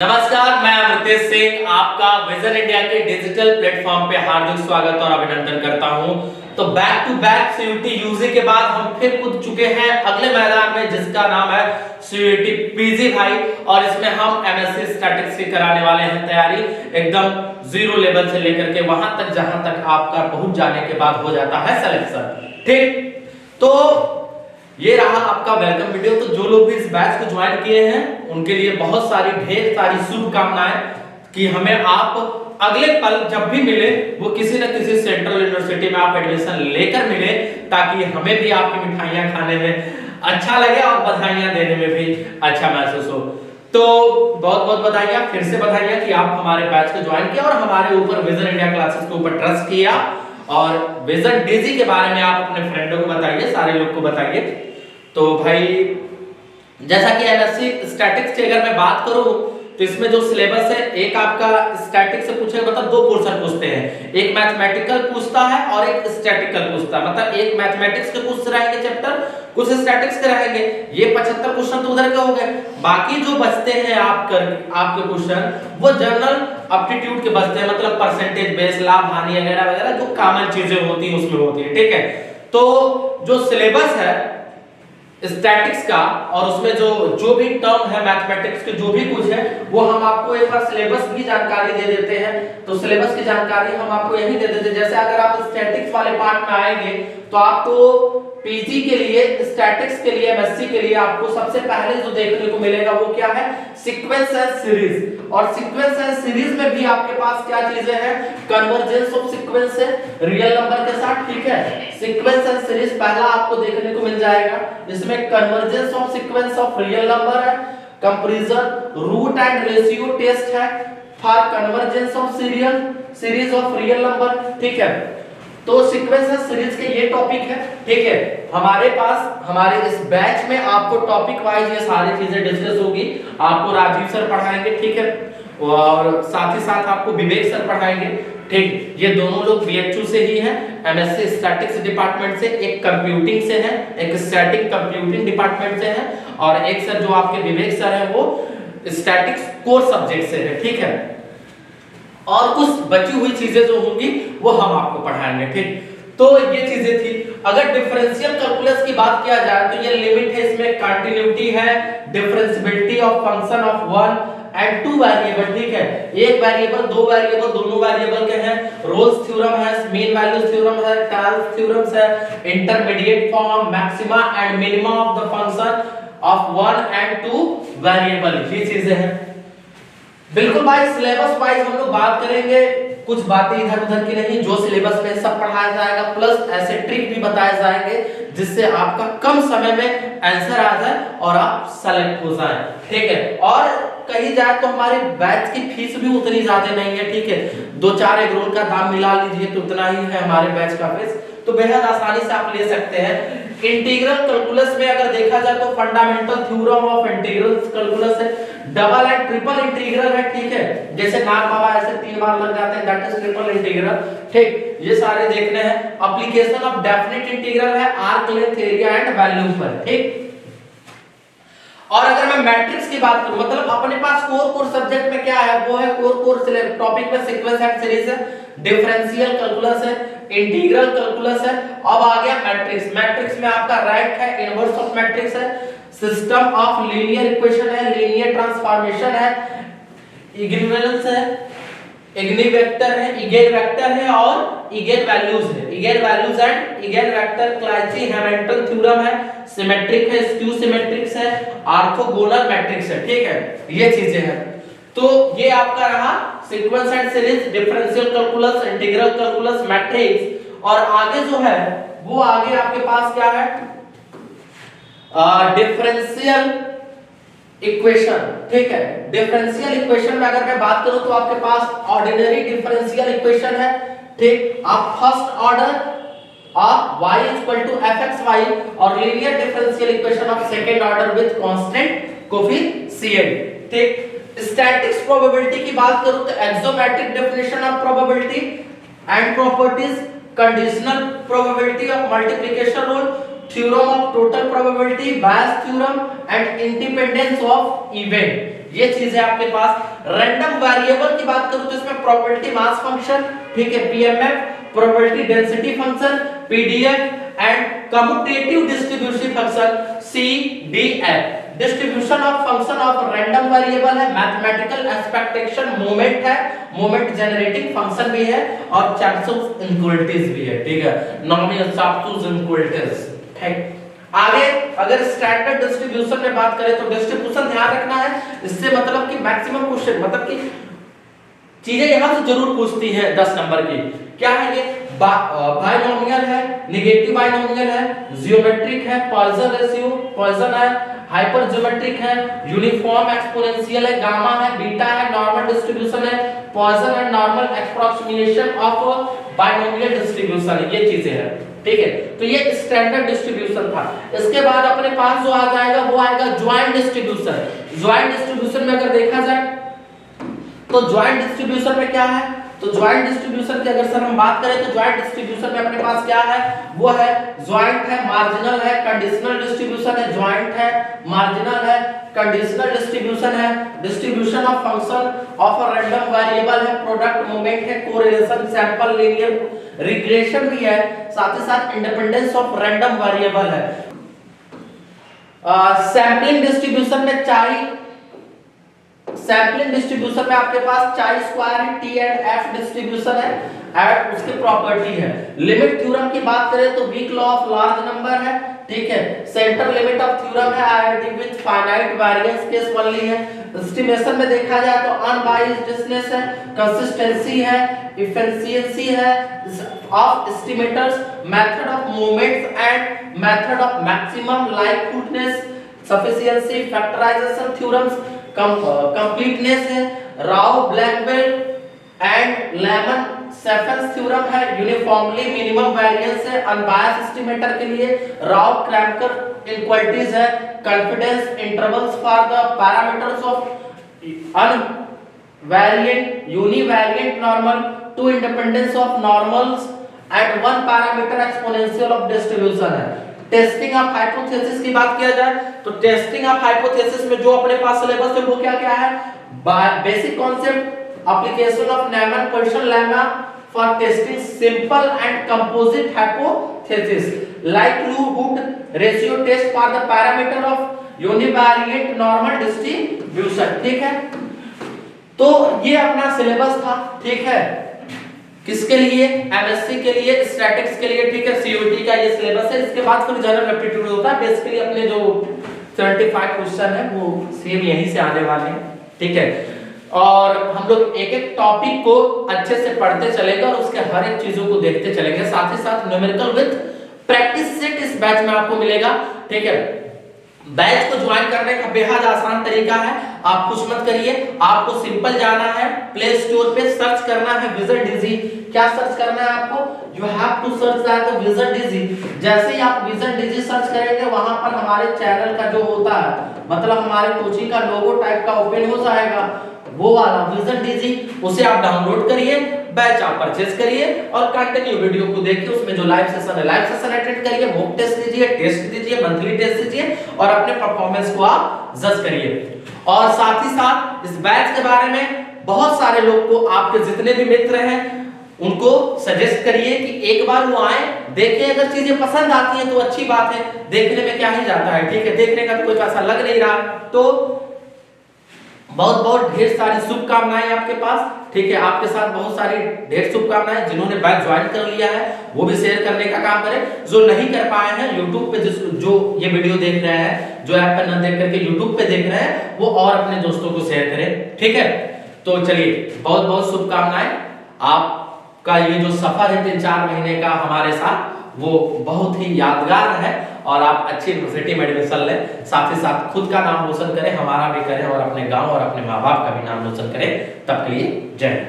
नमस्कार, मैं अमृतेश सिंह आपका विजन इंडिया के डिजिटल प्लेटफॉर्म पे हार्दिक स्वागत और अभिनंदन करता हूं। तो back to back CUET UG के बाद हम फिर कूद चुके हैं अगले मैदान में, जिसका नाम है सीयूटी पीजी भाई। और इसमें हम एमएससी स्टैटिक्स की कराने वाले हैं तैयारी, एकदम जीरो लेवल से लेकर के वहां तक जहां तक आपका पहुंच जाने के बाद हो जाता है सिलेक्शन। ठीक, तो ये रहा आपका वेलकम वीडियो। तो जो लोग भी इस बैच को ज्वाइन किए हैं उनके लिए बहुत सारी ढेर सारी शुभकामनाएं कि हमें आप अगले पल जब भी मिले वो किसी न किसी सेंट्रल यूनिवर्सिटी में आप एडमिशन लेकर मिले, ताकि हमें भी आपकी मिठाइयां खाने में अच्छा लगे और बधाइयां देने में भी अच्छा महसूस हो। तो बहुत बहुत बधाइयां, फिर से बधाइयां कि आप हमारे बैच को ज्वाइन किया और हमारे ऊपर विजन इंडिया क्लासेस के ऊपर ट्रस्ट किया। और विजन डीजी के बारे में आप अपने फ्रेंडों को बताइए, सारे लोग को बताइए। तो भाई जैसा कि एमएससी स्टैटिक्स की अगर मैं बात करूं तो इसमें जो सिलेबस है, एक आपका स्टैटिक्स से पूछेगा, मतलब दो पोर्शन पूछते हैं, एक मैथमेटिकल पूछता है और एक स्टैटिकल पूछता है। मतलब एक मैथमेटिक्स के कुछ रहेंगे चैप्टर, कुछ स्टैटिक्स के रहेंगे। ये 75 क्वेश्चन तो उधर के हो गए, बाकी जो बचते हैं आपके क्वेश्चन वो जनरल एप्टीट्यूड के बचते हैं, मतलब परसेंटेज बेस, लाभ हानि वगैरह वगैरह जो कॉमन चीजें होती हैं उसमें होती है। ठीक है, तो जो सिलेबस है स्टैटिक्स का और उसमें जो भी टर्म है मैथमेटिक्स के जो भी कुछ है वो हम आपको एक बार सिलेबस की जानकारी दे देते हैं। तो सिलेबस की जानकारी हम आपको यही दे देते हैं। जैसे अगर आप स्टैटिक्स वाले पार्ट में आएंगे तो आपको पीजी के लिए, स्टैटिक्स के लिए, एमएससी के लिए आपको सबसे पहले जो देखने को मिलेगा वो क्या है, सीक्वेंस एंड सीरीज। और सीक्वेंस एंड सीरीज में भी आपके पास क्या चीजें हैं, कन्वर्जेंस ऑफ सीक्वेंस है रियल नंबर के साथ। ठीक है, सीक्वेंस एंड सीरीज पहला आपको देखने को मिल जाएगा, इसमें convergence of sequence of real number है, comparison, root and ratio test है for convergence of series of real number. ठीक है, तो सीक्वेंस एंड सीरीज के ये टॉपिक है। ठीक है, हमारे पास हमारे इस बैच में आपको टॉपिक वाइज ये सारी चीजें डिस्कस होगी। आपको राजीव सर पढ़ाएंगे, ठीक है, और साथ ही साथ आपको विवेक सर पढ़ाएंगे। ठीक, ये दोनों लोग बीएचयू से ही हैं, एमएससी स्टैटिक्स डिपार्टमेंट से, एक कंप्यूटिंग से है, एक स्टैटिक कंप्यूटिंग डिपार्टमेंट से है, और एक सर जो आपके विवेक सर है वो स्टैटिक्स कोर सब्जेक्ट से है। ठीक है, और कुछ बची हुई चीजें जो होंगी वो हम आपको पढ़ाएंगे। ठीक, तो ये चीजें थी। अगर डिफरेंशियल कैलकुलस की बात किया जाए तो ये लिमिट है, इसमें कंटिन्यूटी है, differentiability of function of one and two variable. ठीक है, एक वेरिएबल, दो वेरिएबल, दोनों वेरिएबल के हैं, रोल्स थ्योरम है, मीन वैल्यूज थ्योरम है, टाल्स थ्योरम्स है, intermediate form, maxima and minima of the function of one and two variable, ये चीजें हैं। बिल्कुल भाई, सिलेबस वाइज हम लोग बात करेंगे, कुछ बातें इधर उधर की नहीं, जो सिलेबस में सब पढ़ाया जाएगा, प्लस ऐसे ट्रिक भी बताए जाएंगे जिससे आपका कम समय में आंसर आ जाए और आप सेलेक्ट हो जाएं। ठीक है, और कही जाए तो हमारे बैच की फीस भी उतनी ज्यादा नहीं है। ठीक है, 2-4 एग रोल का दाम मिला लीजिए तो उतना ही है हमारे बैच का फीस, तो बेहद आसानी से आप ले सकते हैं। इंटीग्रल कैलकुलस में अगर देखा जाए तो fundamental theorem of integral calculus है, डबल एंड ट्रिपल इंटीग्रल है। ठीक है, जैसे नाग बाबा ऐसे 3 बार लग जाते हैं, दैट इज ट्रिपल इंटीग्रल। ठीक, ये सारे देखने हैं। एप्लीकेशन ऑफ डेफिनेट इंटीग्रल है, arc length, area and value पर। ठीक, और अगर मैं मैट्रिक्स की बात करूं, मतलब अपने पास कोर सब्जेक्ट में क्या है, वो है कोर टॉपिक में सीक्वेंस एंड सीरीज है, डिफरेंशियल कैलकुलस है, इंटीग्रल कैलकुलस है। अब आ गया मैट्रिक्स। मैट्रिक्स में आपका रैंक है, इनवर्स ऑफ मैट्रिक्स है, सिस्टम ऑफ लीनियर इक्वेशन है, लीनियर ट्रांसफॉर्मेशन है, इग्विवेलेंस है, इग्नि वेक्टर है, इगेन वेक्टर है और इगेन वैल्यूज है, eigen values and eigen vector, Cayley Hamilton theorem है, सिमेट्रिक है, स्क्यू सिमेट्रिक्स है, ऑर्थोगोनल मैट्रिक्स है। ठीक है, ये चीजें हैं। तो ये आपका रहा sequence and series, differential calculus, integral calculus, matrix. और आगे जो है वो आगे आपके पास क्या है, डिफरेंशियल इक्वेशन। ठीक है, डिफरेंशियल इक्वेशन में अगर मैं बात करूं तो आपके पास ऑर्डिनरी डिफरेंशियल इक्वेशन है। ठीक, आप first order of y fxy और linear differential equation of second order with constant coefficient. ठीक, स्टैटिक्स प्रोबेबिलिटी की बात करूं तो axiomatic definition of probability and properties, conditional probability of multiplication rule, theorem of total probability, Bayes theorem and independence of event. ये चीज है आपके पास। Random variable की बात करूं तो इसमें प्रोबेबिलिटी मास फंक्शन, ठीक है, PMF, probability density function, PDF and commutative distribution function, CDF. Distribution of function of random variable है, मैथमेटिकल एक्सपेक्टेशन मोमेंट है, मोमेंट जनरेटिंग फंक्शन भी है और चार्ट्स इनइक्वालिटीज भी है, ठीक है, नॉमिनल चार्ट्स इनइक्वालिटीज। ठीक, आगे अगर स्टैंडर्ड डिस्ट्रीब्यूशन में बात करें तो डिस्ट्रीब्यूशन ध्यान रखना है, इससे मतलब कि मैक्सिमम क्वेश्चन मतलब कि चीजें यहां से जरूर पूछती है 10 नंबर की। क्या है ये? बायनोमियल है, नेगेटिव बायनोमियल है, जियोमेट्रिक है, पॉइसन रेशियो, पॉइसन है, हाइपर जियोमेट्रिक है, यूनिफॉर्म एक्सपोनेंशियल है, गामा है, बीटा है, नॉर्मल डिस्ट्रीब्यूशन है, Poisson and normal approximation of binomial distribution, ये चीजें हैं, ठीक है। तो ये स्टैंडर्ड डिस्ट्रीब्यूशन था। इसके बाद अपने पास जो आ जाएगा वो आएगा ज्वाइंट डिस्ट्रीब्यूशन। ज्वाइंट डिस्ट्रीब्यूशन में अगर देखा जाए तो ज्वाइंट डिस्ट्रीब्यूशन में क्या है, तो ज्वाइंट डिस्ट्रीब्यूशन की अगर सर हम बात करें तो ज्वाइंट डिस्ट्रीब्यूशन में अपने पास क्या है, वो है ज्वाइंट है, मार्जिनल है, कंडीशनल डिस्ट्रीब्यूशन है, ज्वाइंट है, मार्जिनल है, कंडीशनल डिस्ट्रीब्यूशन है, distribution of function of a random variable है, प्रोडक्ट मोमेंट है, कोरिलेशन, सैंपल, लीनियर रिग्रेशन भी है, साथ ही साथ इंडिपेंडेंस ऑफ रैंडम वेरिएबल है। सैंपलिंग डिस्ट्रीब्यूशन में चाई, सैंपलिंग डिस्ट्रीब्यूशन में आपके पास चाई स्क्वायर है, टी एंड एफ डिस्ट्रीब्यूशन है एंड उसकी प्रॉपर्टी है। लिमिट थ्योरम की बात करें तो weak law of large number है, ठीक है, सेंटर लिमिट ऑफ थ्योरम है, IID with finite variance case only है। एस्टिमेशन में देखा जाए तो अनबाइस्डनेस है, कंसिस्टेंसी है, एफिशिएंसी है of estimators, method of moments and method of maximum likelihoodness, sufficiency, factorization theorems, completeness है, राव ब्लैकबेल एंड लेमन सेफेंस थ्योरम है, यूनिफॉर्मली मिनिमम वेरिएंस है अनबायस्ड एस्टिमेटर के लिए, राव क्रैमकर इनइक्वालिटीज है, confidence intervals for the parameters of univariate univariate normal, two independence of normals and one parameter exponential of distribution है। Testing of hypothesis की बात किया जाए तो टेस्टिंग ऑफ हाइपोथेसिस में जो अपने पास सिलेबस है वो क्या क्या है, basic concept, application of Neyman question lemma for testing simple and composite hypothesis, likelihood ratio test for the parameter of univariate normal distribution, ठीक है। तो ये अपना सिलेबस था, ठीक है, किसके लिए, एमएससी के लिए, स्टैटिक्स के लिए, ठीक है, सीयूटी का ये सिलेबस है। इसके बाद फिर जनरल एप्टीट्यूड होता है, बेसिकली अपने जो 75 क्वेश्चन है वो सेम यहीं से आने वाले हैं, ठीक है। और हम लोग एक एक टॉपिक को अच्छे से पढ़ते चलेंगे और उसके हर एक चीजों को देखते चलेंगे, साथ ही साथ न्यूमेरिकल विद प्रैक्टिस सेट इस बैच में आपको मिलेगा, ठीक है। बैच को ज्वाइन करने का बेहद आसान तरीका है, आप कुछ मत करिए, आपको सिंपल जाना है प्ले स्टोर पे, सर्च करना है विजन डीजी। क्या सर्च करना है आपको, you have to search that vision DG. जैसे ही आप विजन डीजी सर्च करेंगे वहां पर हमारे चैनल का जो होता है, मतलब हमारे कोचिंग का लोगो टाइप का ओपन हो जाएगा, वो वाला विजन डीजी, उसे आप डाउनलोड करिए, बैच आप परचेज करिए और कंटिन्यू वीडियो को देखिए, उसमें जो लाइव सेशन है लाइव सेशन अटेंड करिए, मॉक टेस्ट दीजिए, टेस्ट दीजिए, मंथली टेस्ट दीजिए और अपने परफॉर्मेंस को आप जज करिए। और साथ ही साथ इस बैच के बारे में बहुत सारे लोग को, आपके जितने भी मित्र हैं उनको सजेस्ट करिए कि एक बार वो आए, देखें, अगर चीजें पसंद आती हैं तो अच्छी बात है, देखने में क्या ही जाता है, ठीक है, देखने का तो कोई पैसा लग नहीं रहा। तो बहुत बहुत ढेर सारी शुभकामनाएं आपके पास, ठीक है, आपके साथ बहुत सारी ढेर शुभकामनाएं। जिन्होंने बैच ज्वाइन कर लिया है वो भी शेयर करने का काम करें, जो नहीं कर पाए हैं YouTube पे जो ये वीडियो देख रहे हैं, जो ऐप पे न देख करके YouTube पे देख रहे हैं, वो और अपने दोस्तों को शेयर करें, ठीक है। तो चलिए, बहुत बहुत शुभकामनाएं। आपका ये जो सफर है 3-4 महीने का हमारे साथ, वो बहुत ही यादगार है और आप अच्छी यूनिवर्सिटी में एडमिशन लें, साथ ही साथ खुद का नाम रोशन करें, हमारा भी करें और अपने गांव और अपने माँ बाप का भी नाम रोशन करें। तब के लिए जय हिंद।